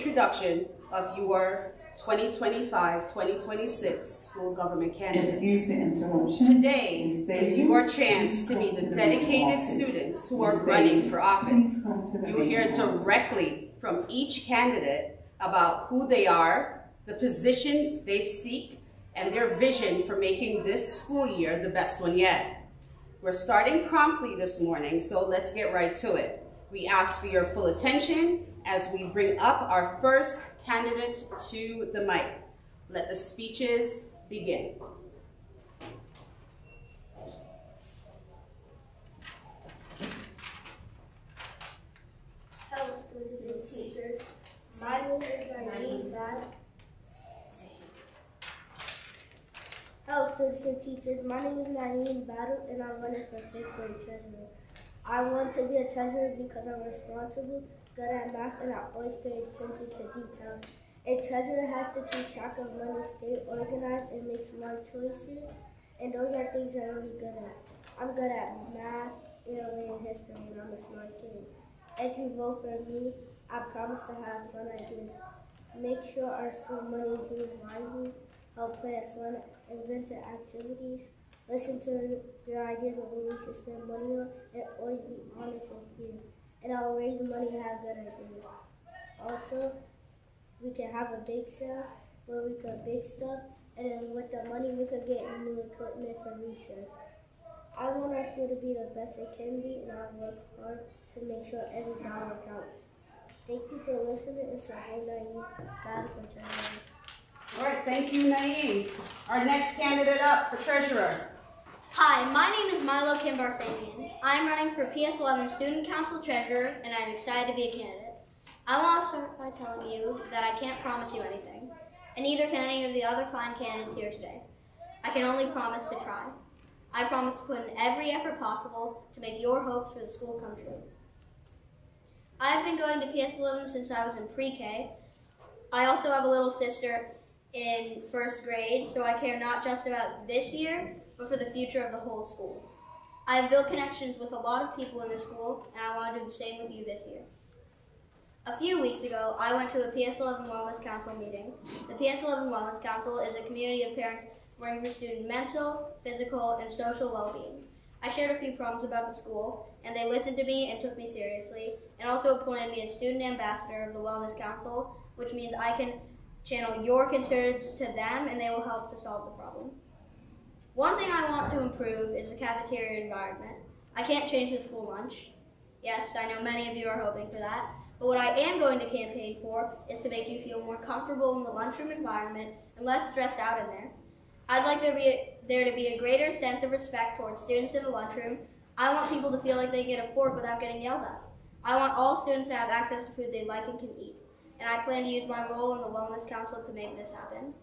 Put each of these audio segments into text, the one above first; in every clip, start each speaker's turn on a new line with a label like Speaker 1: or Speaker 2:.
Speaker 1: introduction of your 2025-2026 school government candidates.
Speaker 2: Excuse the interruption.
Speaker 1: Today is your chance to be the dedicated students who are running for office. You will hear directly from each candidate about who they are, the positions they seek, and their vision for making this school year the best one yet. We're starting promptly this morning, so let's get right to it. We ask for your full attention as we bring up our first candidate to the mic. Let the speeches begin.
Speaker 3: Hello, students and teachers. My name is Naeem Bad. Hello, students and teachers. My name is Naeem Battle, and I'm running for 5th grade treasurer. I want to be a treasurer because I'm responsible, good at math, and I always pay attention to details. A treasurer has to keep track of money, stay organized, and make smart choices, and those are things I'm really good at. I'm good at math, Italy, and history, and I'm a smart kid. If you vote for me, I promise to have fun ideas. Make sure our school money is used wisely, help plan fun inventive activities, listen to your ideas of what we should spend money on, and always be honest and fair. And I'll raise money and have good ideas. Also, we can have a bake sale where we could bake stuff, and then with the money we could get new equipment for recess. I want our school to be the best it can be, and I work hard to make sure every dollar counts. Thank you for listening, and to hold Naeem Bad for treasurer.
Speaker 1: All right, thank you, Naeem. Our next candidate up for treasurer.
Speaker 4: Hi, my name is Milo Kimbarsamian. I'm running for PS11 Student Council Treasurer, and I'm excited to be a candidate. I want to start by telling you that I can't promise you anything, and neither can any of the other fine candidates here today. I can only promise to try. I promise to put in every effort possible to make your hopes for the school come true. I've been going to PS11 since I was in pre-K. I also have a little sister in 1st grade, so I care not just about this year, but for the future of the whole school. I have built connections with a lot of people in the school, and I want to do the same with you this year. A few weeks ago, I went to a PS11 Wellness Council meeting. The PS11 Wellness Council is a community of parents working for student mental, physical, and social well-being. I shared a few problems about the school, and they listened to me and took me seriously, and also appointed me as student ambassador of the Wellness Council, which means I can channel your concerns to them, and they will help to solve the problem. One thing I want to improve is the cafeteria environment. I can't change the school lunch. Yes, I know many of you are hoping for that, but what I am going to campaign for is to make you feel more comfortable in the lunchroom environment and less stressed out in there. I'd like there to be a greater sense of respect towards students in the lunchroom. I want people to feel like they get a fork without getting yelled at. I want all students to have access to food they like and can eat, and I plan to use my role in the Wellness Council to make this happen.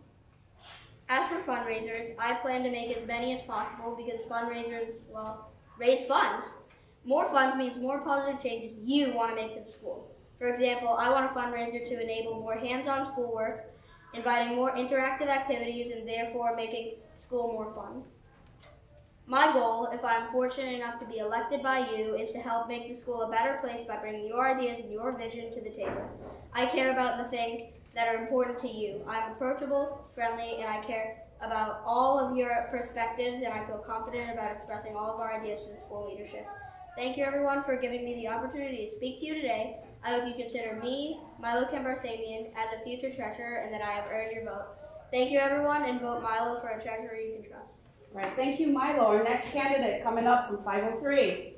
Speaker 4: As for fundraisers, I plan to make as many as possible because fundraisers, well, raise funds. More funds means more positive changes you want to make to the school. For example, I want a fundraiser to enable more hands-on schoolwork, inviting more interactive activities, and therefore making school more fun. My goal, if I'm fortunate enough to be elected by you, is to help make the school a better place by bringing your ideas and your vision to the table. I care about the things that are important to you. I'm approachable, friendly, and I care about all of your perspectives, and I feel confident about expressing all of our ideas to the school leadership. Thank you, everyone, for giving me the opportunity to speak to you today. I hope you consider me, Milo Kimbarsamian, as a future treasurer, and that I have earned your vote. Thank you, everyone, and vote Milo for a treasurer you can trust.
Speaker 1: All right, thank you, Milo. Our next candidate coming up from 503.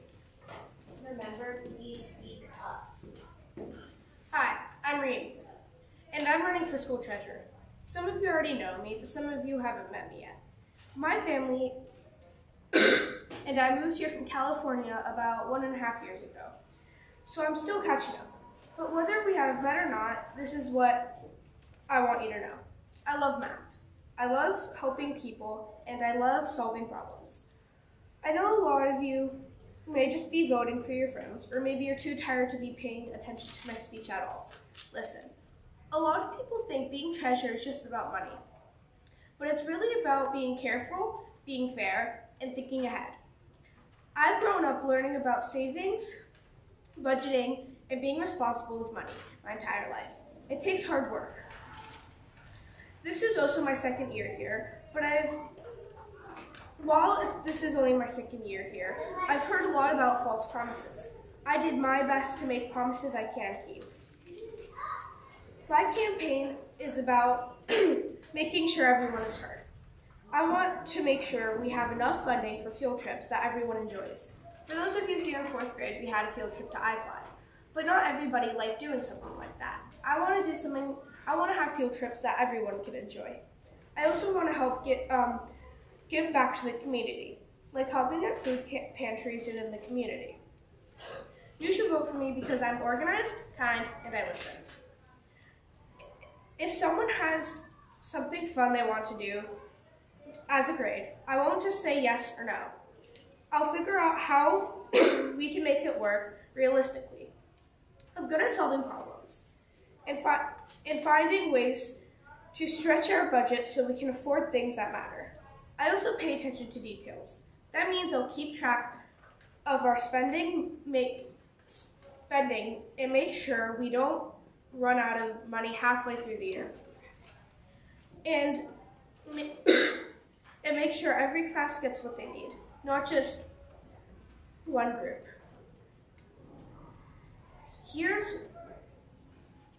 Speaker 5: Remember, please speak up.
Speaker 6: Hi, I'm Reem, and I'm running for school treasurer. Some of you already know me, but some of you haven't met me yet. My family and I moved here from California about 1.5 years ago, so I'm still catching up. But whether we have met or not, this is what I want you to know. I love math. I love helping people, and I love solving problems. I know a lot of you may just be voting for your friends, or maybe you're too tired to be paying attention to my speech at all. Listen, a lot of people think being treasurer is just about money, but it's really about being careful, being fair, and thinking ahead. I've grown up learning about savings, budgeting, and being responsible with money my entire life. It takes hard work. This is also my second year here, but while this is only my second year here, I've heard a lot about false promises. I did my best to make promises I can keep. My campaign is about making sure everyone is heard. I want to make sure we have enough funding for field trips that everyone enjoys. For those of you here in 4th grade, we had a field trip to I-5, but not everybody liked doing something like that. I want to have field trips that everyone can enjoy. I also want to help give back to the community, like helping at food pantries and in the community. You should vote for me because I'm organized, kind, and I listen. If someone has something fun they want to do as a grade, I won't just say yes or no. I'll figure out how we can make it work realistically. I'm good at solving problems and finding ways to stretch our budget so we can afford things that matter. I also pay attention to details. That means I'll keep track of our spending and make sure we don't run out of money halfway through the year. And make sure every class gets what they need, not just one group.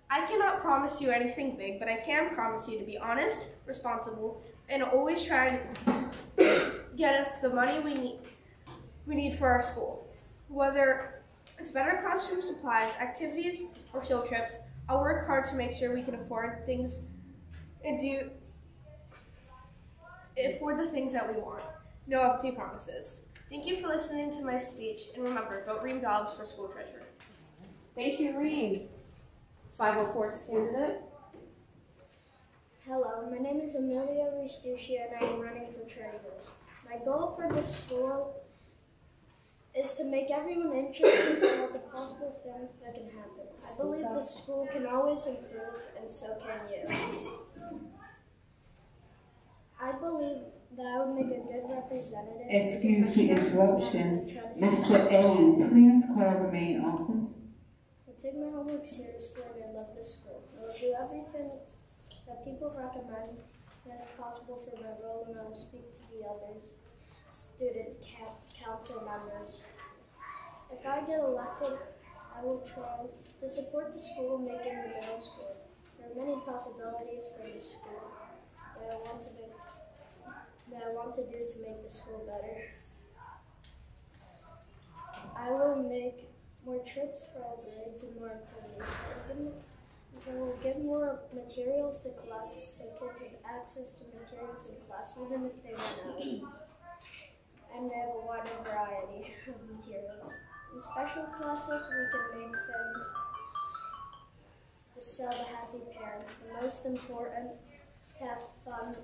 Speaker 6: I cannot promise you anything big, but I can promise you to be honest, responsible, and always try to get us the money we need for our school. Whether it's better classroom supplies, activities, or field trips, I'll work hard to make sure we can afford things and afford the things that we want. No empty promises. Thank you for listening to my speech, and remember, vote Reem Dobbs for school treasurer.
Speaker 1: Thank you, Reem. 504th candidate.
Speaker 3: Hello, my name is Amelia Restuccia and I am running for treasurer. My goal for this school is to make everyone interested in all the possible things that can happen. I believe the school can always improve, and so can you. I believe that I would make a good representative.
Speaker 2: Excuse the interruption. Mr. A, please call the main office.
Speaker 3: I take my homework seriously and I love the school. I will do everything that people recommend as possible for my role, and I will speak to the others, student council members. If I get elected, I will try to support the school, making the middle school. There are many possibilities for the school that I want to do to make the school better. I will make more trips for all grades and more activities. I will give more materials to classes so kids have access to materials in class even if they run out. And they have a wider variety of materials. In special classes, we can make things to show the happy parent. The most important, to have fun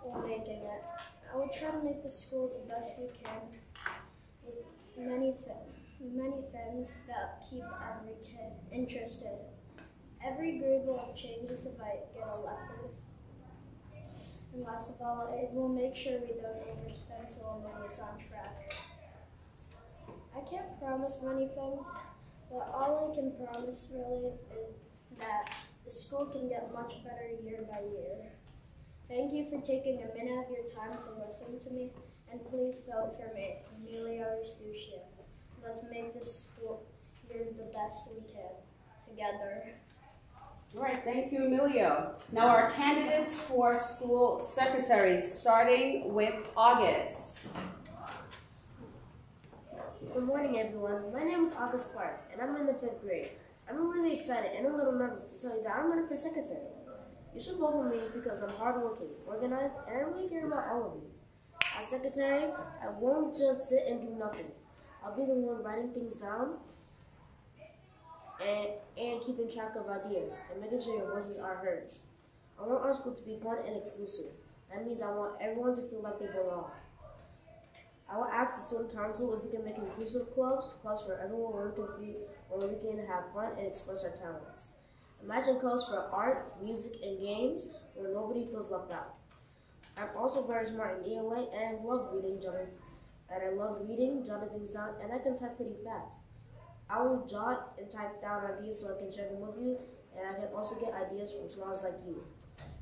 Speaker 3: while making it. I will try to make the school the best we can with many things that keep every kid interested. Every grade will have changes if I get elected. And last of all, it will make sure we don't overspend so our money is on track. I can't promise many things, but all I can promise really is that the school can get much better year by year. Thank you for taking a minute of your time to listen to me, and please vote for me, Amelia Restuccia. Let's make this school year the best we can, together.
Speaker 1: All right, thank you, Emilio. Now our candidates for school secretaries, starting with August.
Speaker 7: Good morning, everyone. My name is August Clark, and I'm in the 5th grade. I'm really excited and a little nervous to tell you that I'm running for secretary. You should vote for me because I'm hardworking, organized, and I really care about all of you. As secretary, I won't just sit and do nothing. I'll be the one writing things down and keeping track of ideas and making sure your voices are heard. I want our school to be fun and exclusive. That means I want everyone to feel like they belong. I will ask the student council if we can make inclusive clubs for everyone where we can have fun and express our talents. Imagine clubs for art, music, and games where nobody feels left out. I'm also very smart in ELA and love reading, jotting things down, and I can type pretty fast. I will jot and type down ideas so I can share them with you and I can also get ideas from scholars like you,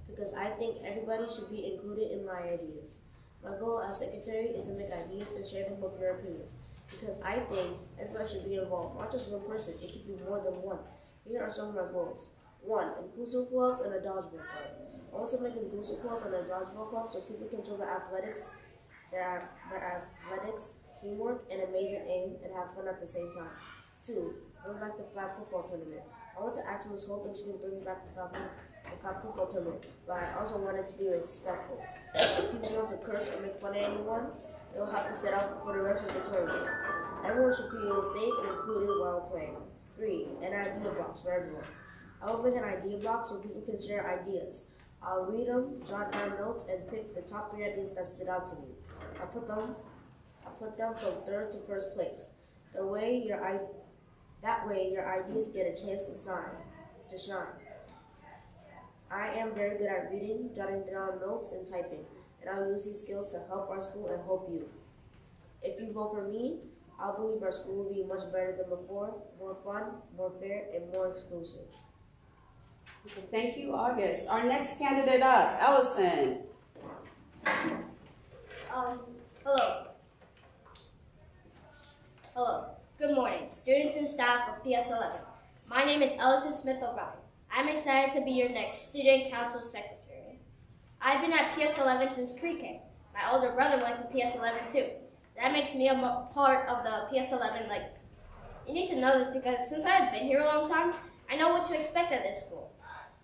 Speaker 7: because I think everybody should be included in my ideas. My goal as secretary is to make ideas and share them with your opinions, because I think everybody should be involved, not just one person. It could be more than one. Here are some of my goals. 1. Inclusive clubs and a dodgeball club. I want to make inclusive clubs and a dodgeball club so people can show their athletics, teamwork, and amazing aim, and have fun at the same time. 2. Bring back the flag football tournament. I want to ask Ms. Hope if she can bring back the flag football tournament, but I also want it to be respectful. If people want to curse or make fun of anyone, they will have to sit out for the rest of the tournament. Everyone should feel safe and included while playing. 3. An idea box for everyone. I will bring an idea box so people can share ideas. I'll read them, jot down notes, and pick the top 3 ideas that stood out to me. I put them from 3rd to 1st place. That way your ideas get a chance to shine. I am very good at reading, jotting down notes, and typing, and I will use these skills to help our school and help you. If you vote for me, I believe our school will be much better than before, more fun, more fair, and more exclusive.
Speaker 1: Okay, thank you, August. Our next candidate up, Ellison.
Speaker 8: Hello. Good morning, students and staff of PS11. My name is Ellison Smith O'Brien. I'm excited to be your next Student Council Secretary. I've been at PS11 since pre-K. My older brother went to PS11 too. That makes me a part of the PS11 legacy. You need to know this because since I've been here a long time, I know what to expect at this school.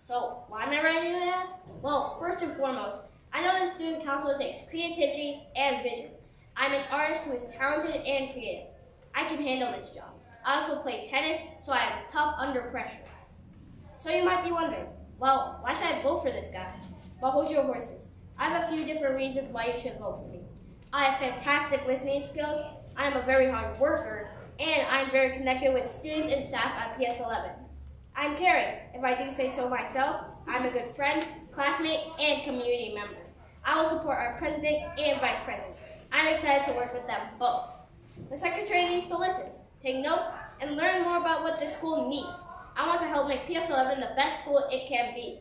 Speaker 8: So why am I writing you ask? Well, first and foremost, I know the Student Council takes creativity and vision. I'm an artist who is talented and creative. I can handle this job. I also play tennis, so I am tough under pressure. So you might be wondering, well, why should I vote for this guy? Well, hold your horses. I have a few different reasons why you should vote for me. I have fantastic listening skills, I am a very hard worker, and I am very connected with students and staff at PS11. I'm caring, if I do say so myself. I'm a good friend, classmate, and community member. I will support our president and vice president. I'm excited to work with them both. The secretary needs to listen, take notes, and learn more about what the school needs. I want to help make PS11 the best school it can be.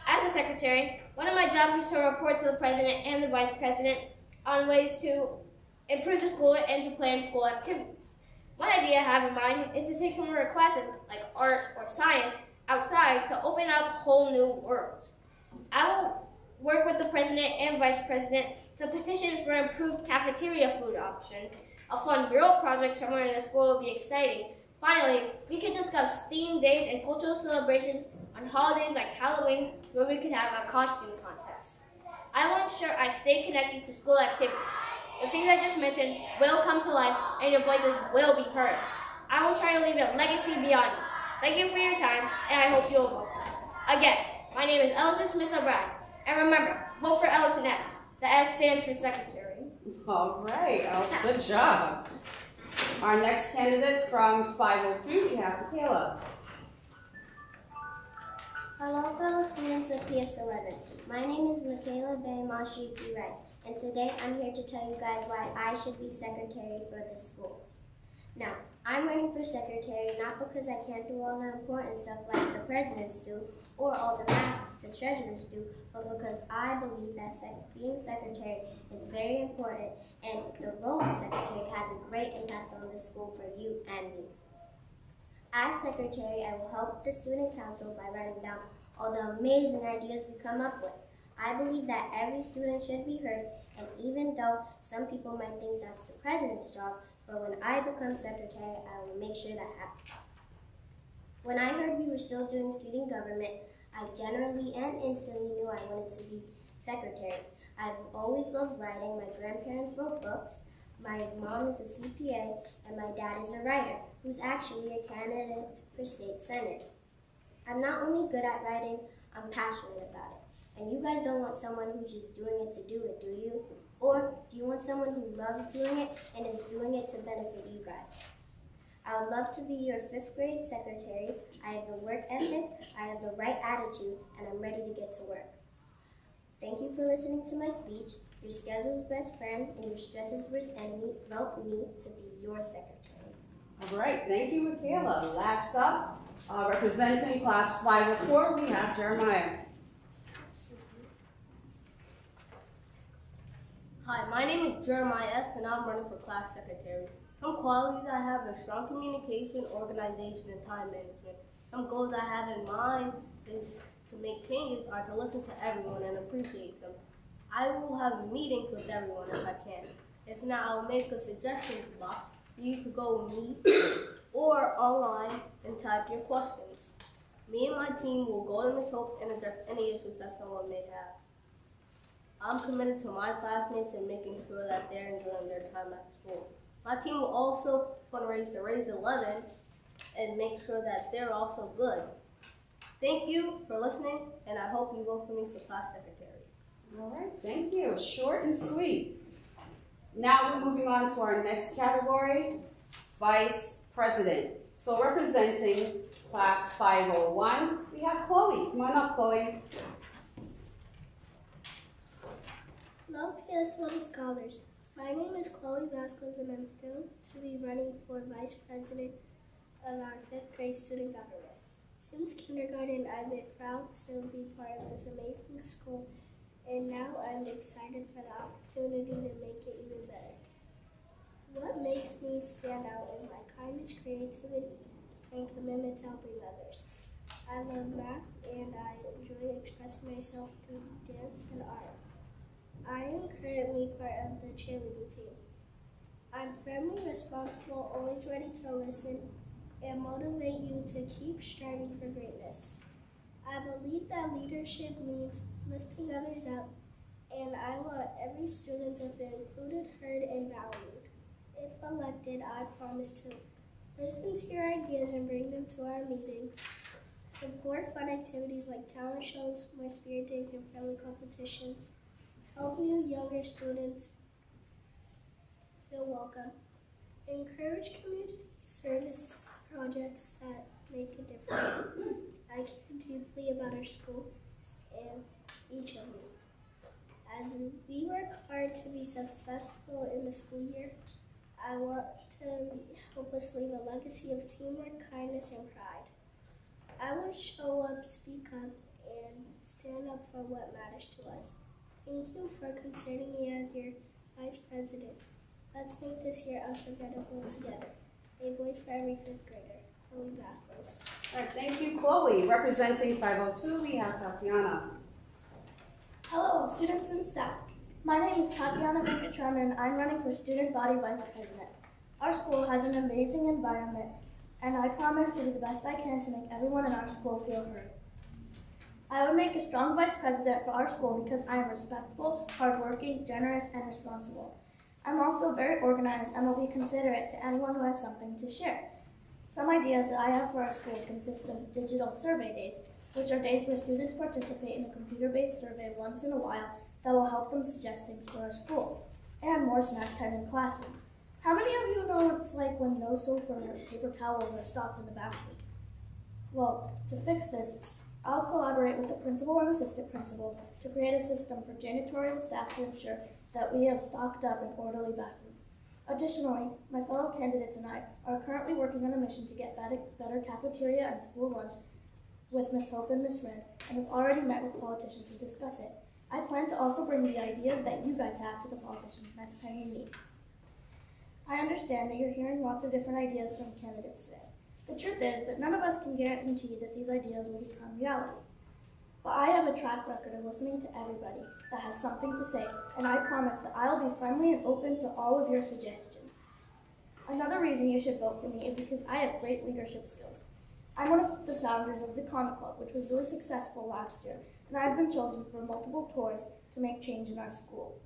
Speaker 8: As a secretary, one of my jobs is to report to the president and the vice president on ways to improve the school and to plan school activities. One idea I have in mind is to take some of our classes, like art or science, outside to open up whole new worlds. I will work with the president and vice president to petition for improved cafeteria food options. A fun mural project somewhere in the school will be exciting. Finally, we can discuss theme days and cultural celebrations on holidays like Halloween, where we could have a costume contest. I want to ensure I stay connected to school activities. The things I just mentioned will come to life and your voices will be heard. I will try to leave a legacy beyond you. Thank you for your time, and I hope you'll vote. Again, my name is Ellison Smith O'Brien. And remember, vote for Ellison S. The S stands for Secretary.
Speaker 1: All right, good job. Our next candidate from 503, we have Michaela.
Speaker 3: Hello, fellow students of PS11. My name is Michaela Bayamashi P. Rice, and today I'm here to tell you guys why I should be secretary for the school. Now, I'm running for secretary not because I can't do all the important stuff like the presidents do or all the math the treasurers do, but because I believe that being secretary is very important and the role of secretary has a great impact on the school for you and me. As secretary, I will help the student council by writing down all the amazing ideas we come up with. I believe that every student should be heard, and even though some people might think that's the president's job, but when I become secretary, I will make sure that happens. When I heard we were still doing student government, I generally and instantly knew I wanted to be secretary. I've always loved writing. My grandparents wrote books. My mom is a CPA, and my dad is a writer, who's actually a candidate for state senate. I'm not only good at writing, I'm passionate about it. And you guys don't want someone who's just doing it to do it, do you? Or do you want someone who loves doing it and is doing it to benefit you guys? I would love to be your 5th grade secretary. I have the work ethic, I have the right attitude, and I'm ready to get to work. Thank you for listening to my speech. Your schedule's best friend and your stress's worst enemy. Vote me to be your secretary.
Speaker 1: All right, thank you, Michaela. Last up, Representing class 504, we have Jeremiah.
Speaker 9: Hi, my name is Jeremiah S. and I'm running for class secretary. Some qualities I have are strong communication, organization, and time management. Some goals I have in mind is to make changes are to listen to everyone and appreciate them. I will have meetings with everyone if I can. If not, I'll make a suggestions box. You could go meet or online and type your questions. Me and my team will go to Ms. Hope and address any issues that someone may have. I'm committed to my classmates and making sure that they're enjoying their time at school. My team will also fundraise the Raise 11 and make sure that they're also good. Thank you for listening, and I hope you vote for me for class secretary.
Speaker 1: All right, thank you. Short and sweet. Now we're moving on to our next category, Vice President. So representing class 501, we have Chloe. Come on up, Chloe.
Speaker 3: Hello, PS11 scholars. My name is Chloe Vasquez, and I'm thrilled to be running for Vice President of our 5th grade student government. Since kindergarten, I've been proud to be part of this amazing school, and now I'm excited for the opportunity to make it even better. What makes me stand out is my kindness, creativity, and commitment to helping others. I love math, and I enjoy expressing myself through dance and art. I am currently part of the cheerleading team. I'm friendly, responsible, always ready to listen, and motivate you to keep striving for greatness. I believe that leadership means lifting others up, and I want every student to feel included, heard, and valued. If elected, I promise to listen to your ideas and bring them to our meetings, support fun activities like talent shows, more spirit days, and friendly competitions, help new younger students feel welcome, encourage community service projects that make a difference. I care deeply about our school and each of you. As we work hard to be successful in the school year, I want to help us leave a legacy of teamwork, kindness, and pride. I will show up, speak up, and stand up for what matters to us. Thank you for considering me as your Vice President. Let's make this year unforgettable together. A voice for every 5th grader. Chloe Vasquez.
Speaker 1: All right, thank you, Chloe. Representing 502, we have Tatiana.
Speaker 10: Hello, students and staff. My name is Tatiana Venkatraman, and I'm running for Student Body Vice President. Our school has an amazing environment, and I promise to do the best I can to make everyone in our school feel heard. I would make a strong vice president for our school because I am respectful, hardworking, generous, and responsible. I'm also very organized and will be considerate to anyone who has something to share. Some ideas that I have for our school consist of digital survey days, which are days where students participate in a computer-based survey once in a while that will help them suggest things for our school, and more snack time in classrooms. How many of you know what it's like when no soap or paper towels are stocked in the bathroom? Well, to fix this, I'll collaborate with the principal and assistant principals to create a system for janitorial staff to ensure that we have stocked up in orderly bathrooms. Additionally, my fellow candidates and I are currently working on a mission to get better cafeteria and school lunch with Ms. Hope and Ms. Rand, and have already met with politicians to discuss it. I plan to also bring the ideas that you guys have to the politicians next time we meet. I understand that you're hearing lots of different ideas from candidates today. The truth is that none of us can guarantee that these ideas will become reality. But I have a track record of listening to everybody that has something to say, and I promise that I'll be friendly and open to all of your suggestions. Another reason you should vote for me is because I have great leadership skills. I'm one of the founders of the Comic Club, which was really successful last year, and I've been chosen for multiple tours to make change in our school.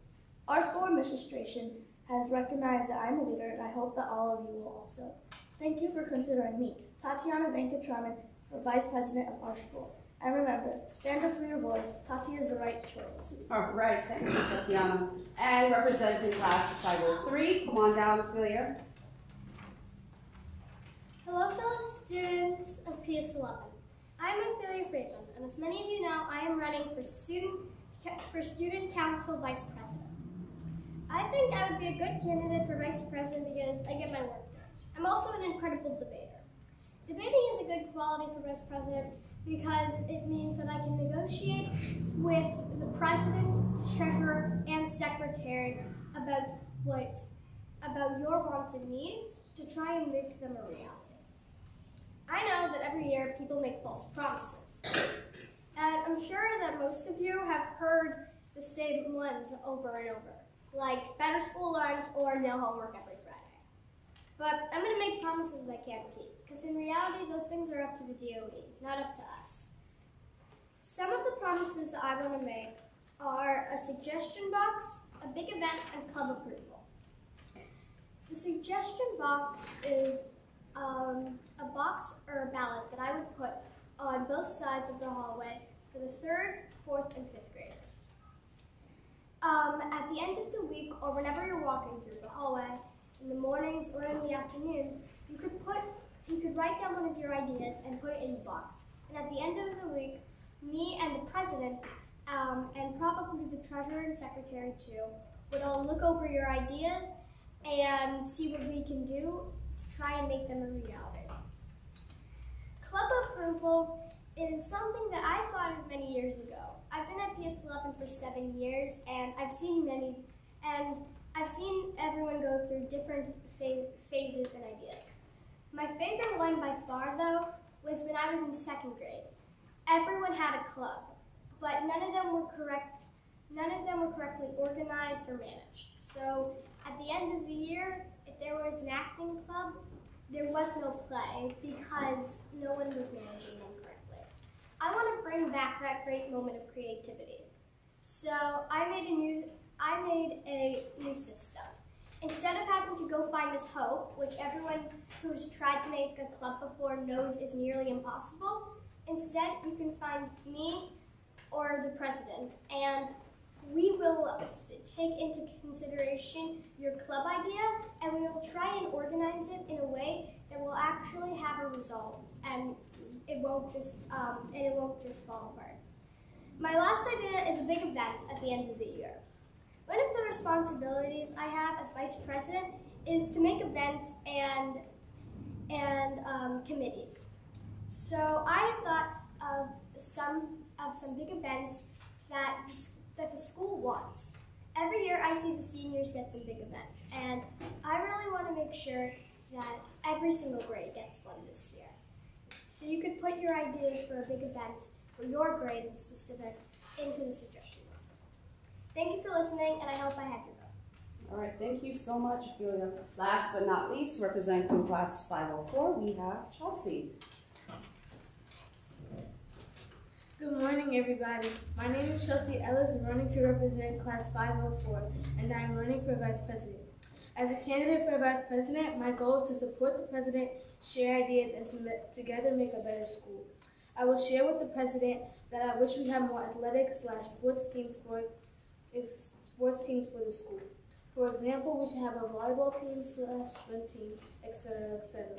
Speaker 10: Our school administration has recognized that I'm a leader, and I hope that all of you will also. Thank you for considering me, Tatiana Venkatraman, for Vice President of our school. And remember, stand up for your voice. Tati is the right choice.
Speaker 1: All right, thank you, Tatiana. And representing class 503, come on down, Ophelia.
Speaker 11: Hello, fellow students of PS11. I'm Ophelia Friedman, and as many of you know, I am running for Student Council Vice President. I think I would be a good candidate for Vice President because I get my work done. I'm also an incredible debater. Debating is a good quality for Vice President because it means that I can negotiate with the President, Treasurer, and Secretary about your wants and needs to try and make them a reality. I know that every year people make false promises. And I'm sure that most of you have heard the same ones over and over, like better school lunch or no homework every Friday. But I'm going to make promises I can't keep, because in reality, those things are up to the DOE, not up to us. Some of the promises that I want to make are a suggestion box, a big event, and club approval. The suggestion box is a box or a ballot that I would put on both sides of the hallway for the 3rd, 4th, and 5th graders. At the end of the week, or whenever you're walking through the hallway, in the mornings or in the afternoons, you could write down one of your ideas and put it in the box. And at the end of the week, me and the president, and probably the treasurer and secretary too, would all look over your ideas and see what we can do to try and make them a reality. Club approval is something that I thought of many years ago. I've been at PS11 for 7 years, and I've seen everyone go through different phases and ideas. My favorite one by far, though, was when I was in 2nd grade. Everyone had a club, but none of them were correctly organized or managed. So at the end of the year, if there was an acting club, there was no play because no one was managing them correctly. I want to bring back that great moment of creativity. So I made a new system. Instead of having to go find Miss Hope, which everyone who's tried to make a club before knows is nearly impossible, instead you can find me or the president, and we will take into consideration your club idea, and we will try and organize it in a way that will actually have a result, and it won't just fall apart. My last idea is a big event at the end of the year. One of the responsibilities I have as vice president is to make events and committees. So I thought of some big events that the school wants. Every year I see the seniors get some big event, and I really want to make sure that every single grade gets one this year. So you could put your ideas for a big event for your grade in specific into the suggestion box. Thank you for listening, and I hope I had your vote.
Speaker 1: All right, thank you so much, Julia. Last but not least, representing class 504, we have Chelsea.
Speaker 12: Good morning, everybody. My name is Chelsea Ellis, running to represent class 504, and I'm running for vice president. As a candidate for vice president, my goal is to support the president, share ideas, and together make a better school. I will share with the president that I wish we had more athletic/sports teams for the school. For example, we should have a volleyball team/swim team, etc., etc.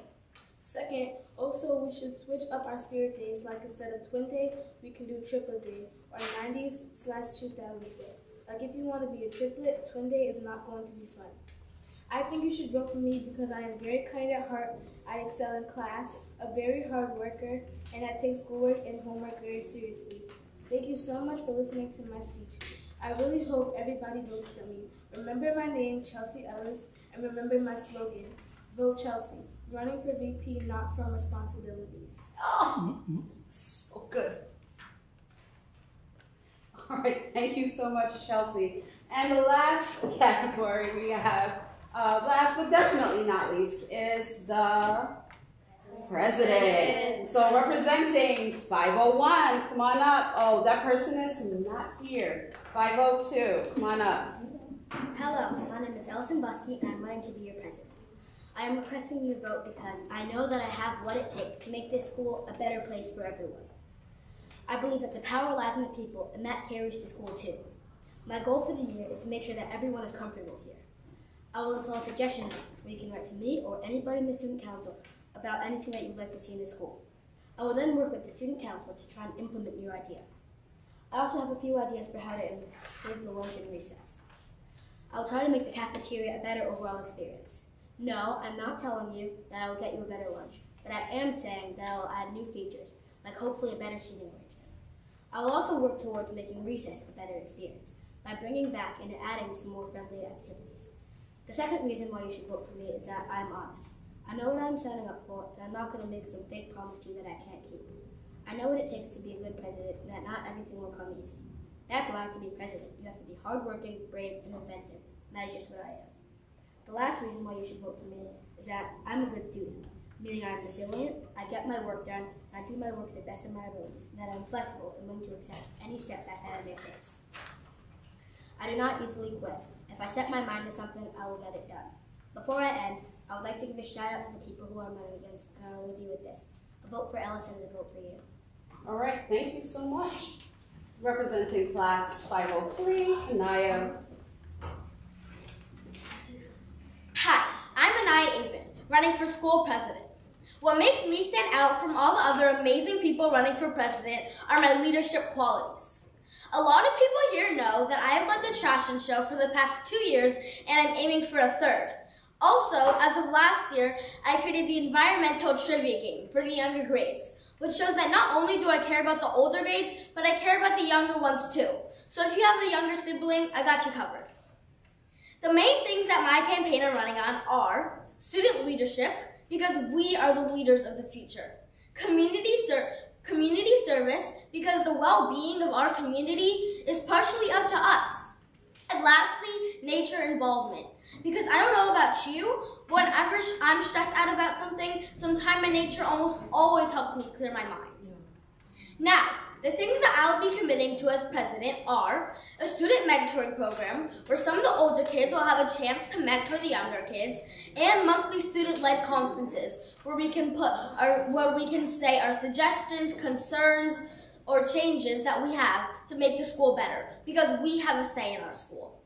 Speaker 12: Second, also we should switch up our spirit days, like instead of twin day, we can do triplet day, or 90s/2000s day. Like if you want to be a triplet, twin day is not going to be fun. I think you should vote for me because I am very kind at heart, I excel in class, a very hard worker, and I take schoolwork and homework very seriously. Thank you so much for listening to my speech. I really hope everybody votes for me. Remember my name, Chelsea Ellis, and remember my slogan, Vote Chelsea. Running for VP, not from responsibilities.
Speaker 1: Oh, so good. All right, thank you so much, Chelsea. And the last category we have, last but definitely not least, is the president. So representing 501, come on up. Oh, that person is not here. 502, come on up.
Speaker 13: Hello, my name is Ellison Buskey, and I'm running to be your president. I am requesting your vote because I know that I have what it takes to make this school a better place for everyone. I believe that the power lies in the people, and that carries to school too. My goal for the year is to make sure that everyone is comfortable here. I will install a suggestion box where you can write to me or anybody in the student council about anything that you'd like to see in the school. I will then work with the student council to try and implement your idea. I also have a few ideas for how to improve the lunch and recess. I will try to make the cafeteria a better overall experience. No, I'm not telling you that I will get you a better lunch. but I am saying that I will add new features, like hopefully a better seating arrangement. I will also work towards making recess a better experience by bringing back and adding some more friendly activities. The second reason why you should vote for me is that I'm honest. I know what I'm signing up for, and I'm not going to make some fake promise to you that I can't keep. I know what it takes to be a good president, and that not everything will come easy. That's why to be president, you have to be hardworking, brave, and inventive, and that is just what I am. The last reason why you should vote for me is that I'm a good student, meaning I'm resilient, I get my work done, and I do my work to the best of my abilities, and that I'm flexible and willing to accept any setback that I may face. I do not easily quit. If I set my mind to something, I will get it done. Before I end, I would like to give a shout out to the people who I'm running against, and I will leave you with this. A vote for Ellison is a vote for you.
Speaker 1: All right, thank you so much. Representing class 503, Anaya.
Speaker 4: Hi, I'm Anaya Avon, running for school president. What makes me stand out from all the other amazing people running for president are my leadership qualities. A lot of people here know that I have led the Trashin' Show for the past 2 years, and I'm aiming for a third. Also, as of last year, I created the environmental trivia game for the younger grades, which shows that not only do I care about the older grades, but I care about the younger ones too. So if you have a younger sibling, I got you covered. The main things that my campaign are running on are student leadership, because we are the leaders of the future. Community service, because the well-being of our community is partially up to us. And lastly, nature involvement, because I don't know about you, but whenever I'm stressed out about something, some time in nature almost always helps me clear my mind. Now, the things that I'll be committing to as president are a student mentoring program where some of the older kids will have a chance to mentor the younger kids, and monthly student-led conferences where we can say our suggestions, concerns, or changes that we have to make the school better, because we have a say in our school.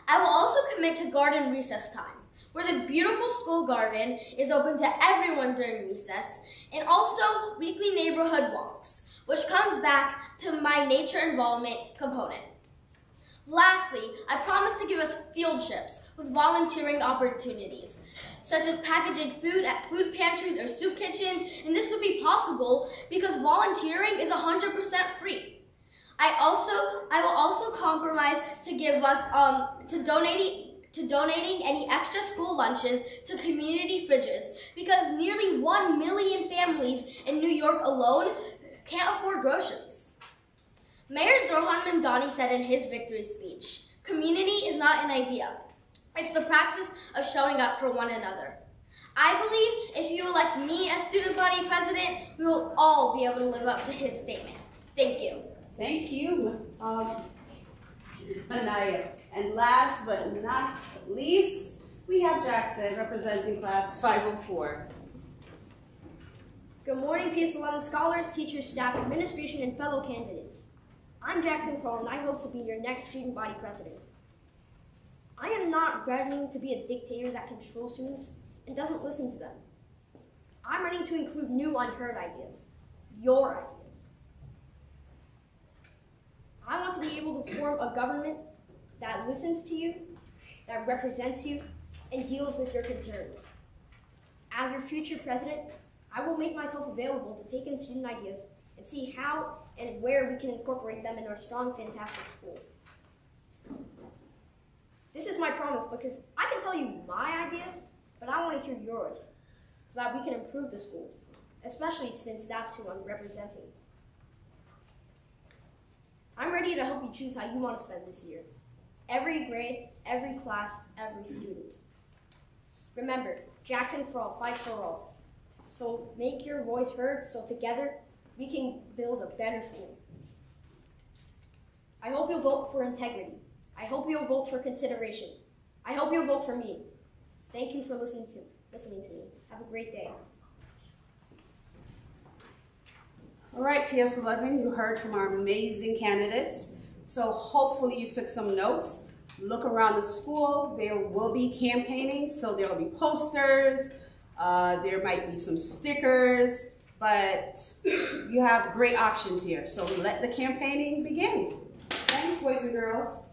Speaker 4: I will also commit to garden recess time, where the beautiful school garden is open to everyone during recess, and also weekly neighborhood walks, which comes back to my nature involvement component. Lastly, I promise to give us field trips with volunteering opportunities, such as packaging food at food pantries or soup kitchens, and this will be possible because volunteering is 100% free. I will also compromise to give us to donating any extra school lunches to community fridges, because nearly 1 million families in New York alone can't afford groceries. Mayor Zohran Mamdani said in his victory speech, "Community is not an idea. It's the practice of showing up for one another." I believe if you elect me as student body president, we will all be able to live up to his statement. Thank you.
Speaker 1: Thank you, Anaya. And last but not least, we have Jackson representing class 504.
Speaker 14: Good morning, PS11 scholars, teachers, staff, administration, and fellow candidates. I'm Jackson Kroll, and I hope to be your next student body president. I am not running to be a dictator that controls students and doesn't listen to them. I'm running to include new unheard ideas, your ideas. I want to be able to form a government that listens to you, that represents you, and deals with your concerns. As your future president, I will make myself available to take in student ideas and see how and where we can incorporate them in our strong, fantastic school. This is my promise, because I can tell you my ideas, but I want to hear yours so that we can improve the school, especially since that's who I'm representing. I'm ready to help you choose how you want to spend this year. Every grade, every class, every student. Remember, Jackson for all, fight for all. So make your voice heard so together we can build a better school. I hope you'll vote for integrity. I hope you'll vote for consideration. I hope you'll vote for me. Thank you for listening to me. Have a great day.
Speaker 1: All right, PS11, you heard from our amazing candidates. So hopefully you took some notes. Look around the school. There will be campaigning, so there will be posters. There might be some stickers, but you have great options here. So let the campaigning begin. Thanks, boys and girls.